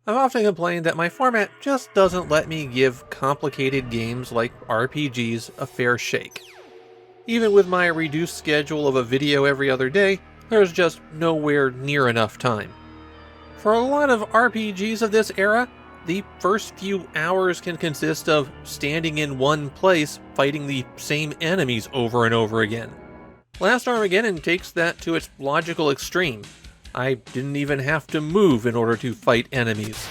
I've often complained that my format just doesn't let me give complicated games like RPGs a fair shake. Even with my reduced schedule of a video every other day, there's just nowhere near enough time. For a lot of RPGs of this era, the first few hours can consist of standing in one place fighting the same enemies over and over again. Last Armageddon takes that to its logical extreme. I didn't even have to move in order to fight enemies.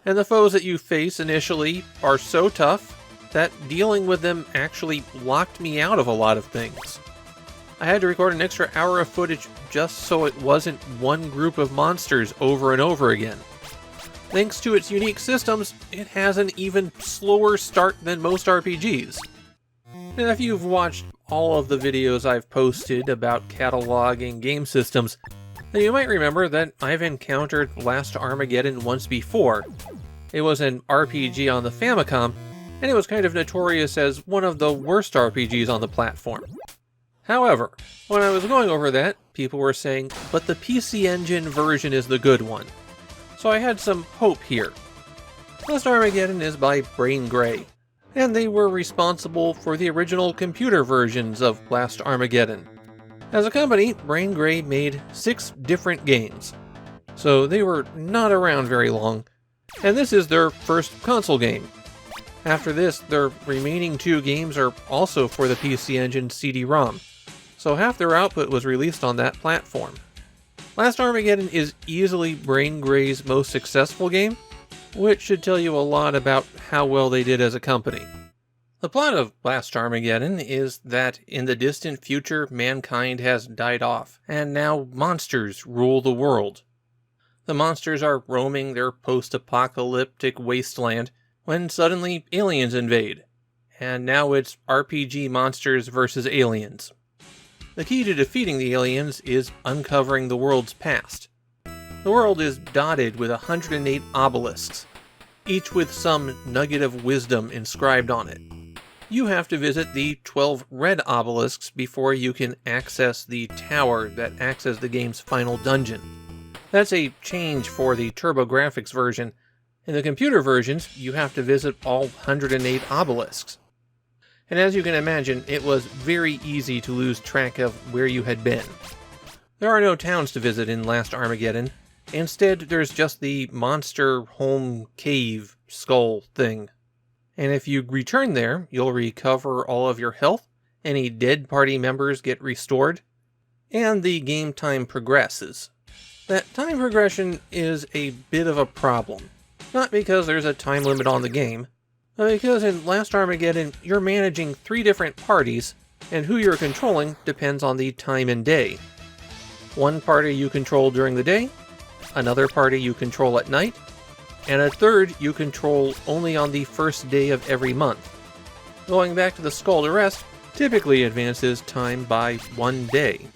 And the foes that you face initially are so tough that dealing with them actually locked me out of a lot of things. I had to record an extra hour of footage just so it wasn't one group of monsters over and over again. Thanks to its unique systems, it has an even slower start than most RPGs. And if you've watched all of the videos I've posted about cataloging game systems, then you might remember that I've encountered Last Armageddon once before. It was an RPG on the Famicom, and it was kind of notorious as one of the worst RPGs on the platform. However, when I was going over that, people were saying, but the PC Engine version is the good one. So I had some hope here. Last Armageddon is by Brain Gray, and they were responsible for the original computer versions of Last Armageddon. As a company, Brain Gray made 6 different games, so they were not around very long, and this is their first console game. After this, their remaining 2 games are also for the PC Engine CD-ROM, so half their output was released on that platform. Last Armageddon is easily Brain Gray's most successful game, which should tell you a lot about how well they did as a company. The plot of Last Armageddon is that in the distant future, mankind has died off, and now monsters rule the world. The monsters are roaming their post-apocalyptic wasteland when suddenly aliens invade, and now it's RPG monsters versus aliens. The key to defeating the aliens is uncovering the world's past. The world is dotted with 108 obelisks, each with some nugget of wisdom inscribed on it. You have to visit the 12 red obelisks before you can access the tower that acts as the game's final dungeon. That's a change for the TurboGrafx version. In the computer versions, you have to visit all 108 obelisks. And as you can imagine, it was very easy to lose track of where you had been. There are no towns to visit in Last Armageddon. Instead, there's just the monster home cave skull thing. And if you return there, you'll recover all of your health, any dead party members get restored, and the game time progresses. That time progression is a bit of a problem. Not because there's a time limit on the game, but because in Last Armageddon you're managing 3 different parties, and who you're controlling depends on the time and day. One party you control during the day, another party you control at night, and a third you control only on the first day of every month. Going back to the Skull to Rest typically advances time by 1 day.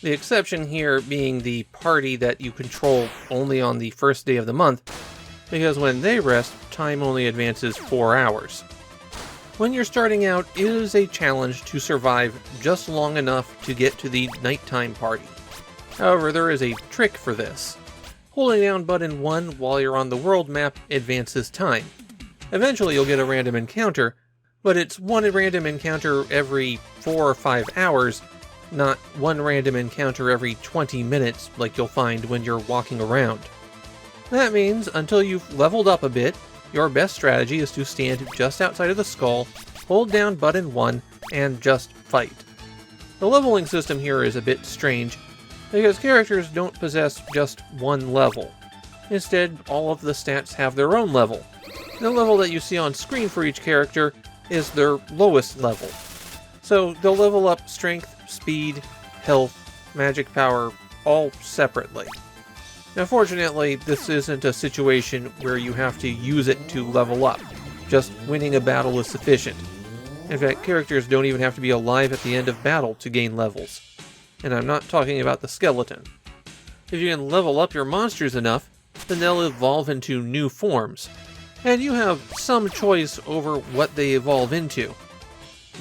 The exception here being the party that you control only on the first day of the month, because when they rest, time only advances 4 hours. When you're starting out, it is a challenge to survive just long enough to get to the nighttime party. However, there is a trick for this. Holding down button 1 while you're on the world map advances time. Eventually you'll get a random encounter, but it's one random encounter every 4 or 5 hours, not one random encounter every 20 minutes like you'll find when you're walking around. That means until you've leveled up a bit, your best strategy is to stand just outside of the skull, hold down button 1, and just fight. The leveling system here is a bit strange, because characters don't possess just one level. Instead, all of the stats have their own level. The level that you see on screen for each character is their lowest level. So they'll level up strength, speed, health, magic power, all separately. Now fortunately, this isn't a situation where you have to use it to level up. Just winning a battle is sufficient. In fact, characters don't even have to be alive at the end of battle to gain levels. And I'm not talking about the skeleton. If you can level up your monsters enough, then they'll evolve into new forms, and you have some choice over what they evolve into.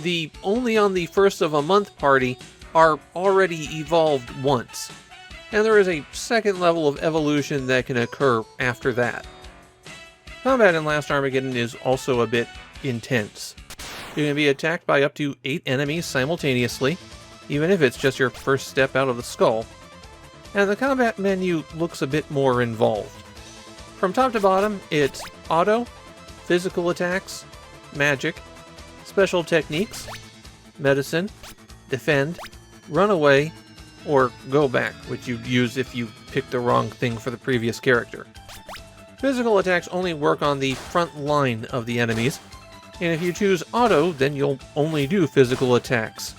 The only on the first of a month party are already evolved once, and there is a second level of evolution that can occur after that. Combat in Last Armageddon is also a bit intense. You can be attacked by up to 8 enemies simultaneously, even if it's just your first step out of the skull. And the combat menu looks a bit more involved. From top to bottom, it's auto, physical attacks, magic, special techniques, medicine, defend, run away, or go back, which you'd use if you picked the wrong thing for the previous character. Physical attacks only work on the front line of the enemies, and if you choose auto, then you'll only do physical attacks.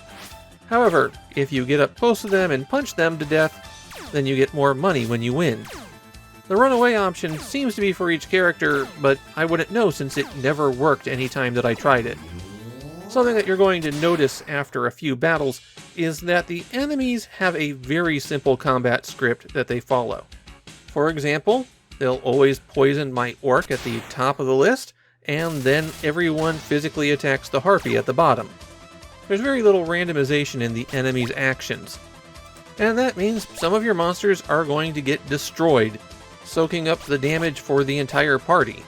However, if you get up close to them and punch them to death, then you get more money when you win. The runaway option seems to be for each character, but I wouldn't know since it never worked any time that I tried it. Something that you're going to notice after a few battles is that the enemies have a very simple combat script that they follow. For example, they'll always poison my orc at the top of the list, and then everyone physically attacks the harpy at the bottom. There's very little randomization in the enemy's actions. And that means some of your monsters are going to get destroyed, soaking up the damage for the entire party.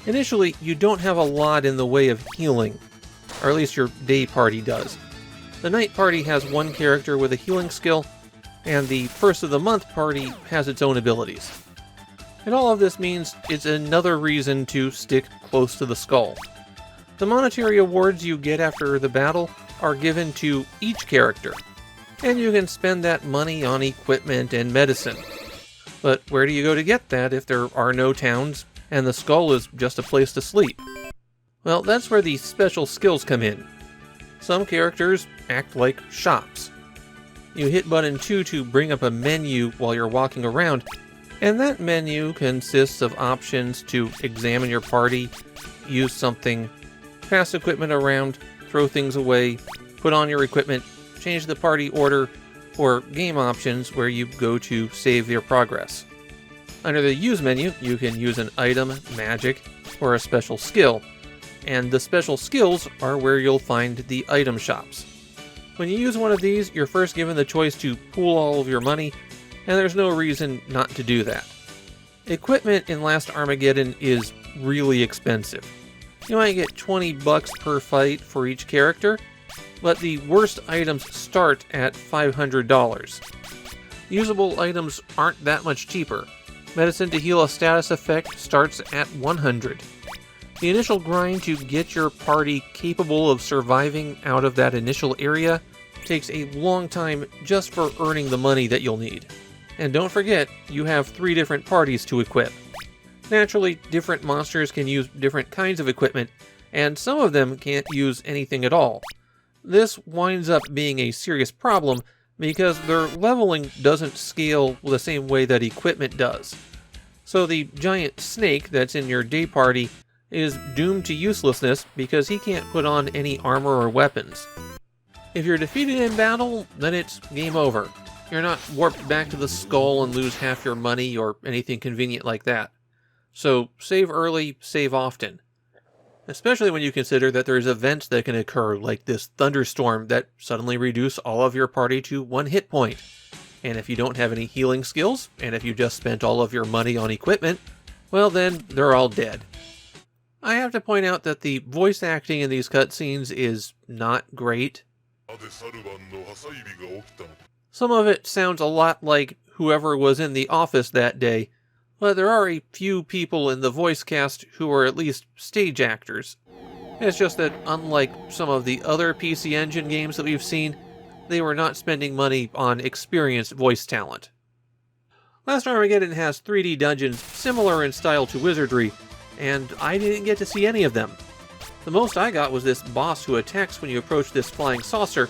Initially, you don't have a lot in the way of healing, or at least your day party does. The night party has one character with a healing skill, and the first of the month party has its own abilities. And all of this means it's another reason to stick close to the skull. The monetary awards you get after the battle are given to each character, and you can spend that money on equipment and medicine. But where do you go to get that if there are no towns, and the skull is just a place to sleep? Well, that's where the special skills come in. Some characters act like shops. You hit button 2 to bring up a menu while you're walking around, and that menu consists of options to examine your party, use something, pass equipment around, throw things away, put on your equipment, change the party order, or game options where you go to save your progress. Under the Use menu, you can use an item, magic, or a special skill, and the special skills are where you'll find the item shops. When you use one of these, you're first given the choice to pool all of your money, and there's no reason not to do that. Equipment in Last Armageddon is really expensive. You might get $20 per fight for each character, but the worst items start at $500. Usable items aren't that much cheaper. Medicine to heal a status effect starts at $100. The initial grind to get your party capable of surviving out of that initial area takes a long time just for earning the money that you'll need. And don't forget, you have 3 different parties to equip. Naturally, different monsters can use different kinds of equipment, and some of them can't use anything at all. This winds up being a serious problem because their leveling doesn't scale the same way that equipment does. So the giant snake that's in your day party is doomed to uselessness because he can't put on any armor or weapons. If you're defeated in battle, then it's game over. You're not warped back to the skull and lose half your money or anything convenient like that. So save early, save often. Especially when you consider that there's events that can occur like this thunderstorm that suddenly reduce all of your party to 1 hit point. And if you don't have any healing skills, and if you just spent all of your money on equipment, well then, they're all dead. I have to point out that the voice acting in these cutscenes is not great. Some of it sounds a lot like whoever was in the office that day, but there are a few people in the voice cast who are at least stage actors. It's just that unlike some of the other PC Engine games that we've seen, they were not spending money on experienced voice talent. Last Armageddon has 3D dungeons similar in style to Wizardry, and I didn't get to see any of them. The most I got was this boss who attacks when you approach this flying saucer,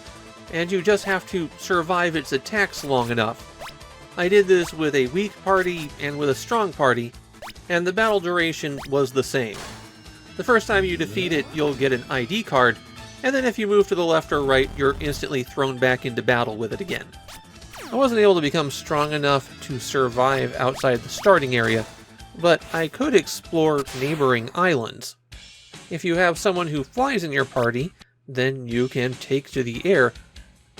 and you just have to survive its attacks long enough. I did this with a weak party and with a strong party, and the battle duration was the same. The first time you defeat it, you'll get an ID card, and then if you move to the left or right, you're instantly thrown back into battle with it again. I wasn't able to become strong enough to survive outside the starting area, but I could explore neighboring islands. If you have someone who flies in your party, then you can take to the air.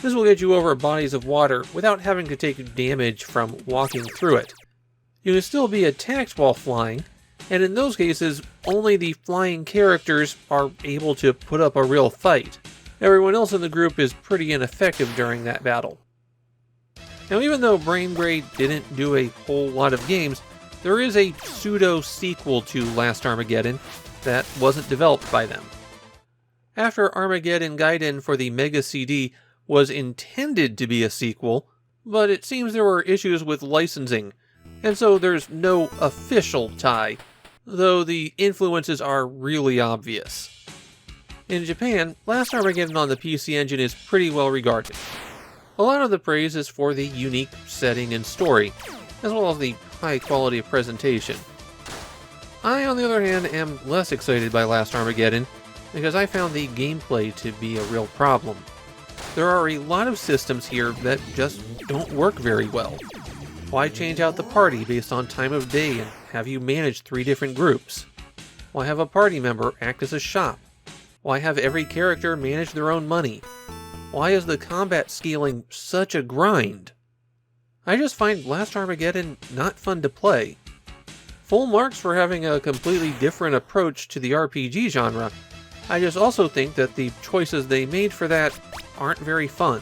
This will get you over bodies of water without having to take damage from walking through it. You can still be attacked while flying, And in those cases, only the flying characters are able to put up a real fight. Everyone else in the group is pretty ineffective during that battle. Now, even though BrainBraid didn't do a whole lot of games, there is a pseudo-sequel to Last Armageddon that wasn't developed by them. After Armageddon Gaiden for the Mega CD was intended to be a sequel, but it seems there were issues with licensing, and so there's no official tie, though the influences are really obvious. In Japan, Last Armageddon on the PC Engine is pretty well regarded. A lot of the praise is for the unique setting and story, as well as the high quality of presentation. I, on the other hand, am less excited by Last Armageddon, because I found the gameplay to be a real problem. There are a lot of systems here that just don't work very well. Why change out the party based on time of day and have you manage 3 different groups? Why have a party member act as a shop? Why have every character manage their own money? Why is the combat scaling such a grind? I just find Last Armageddon not fun to play. Full marks for having a completely different approach to the RPG genre. I just also think that the choices they made for that aren't very fun.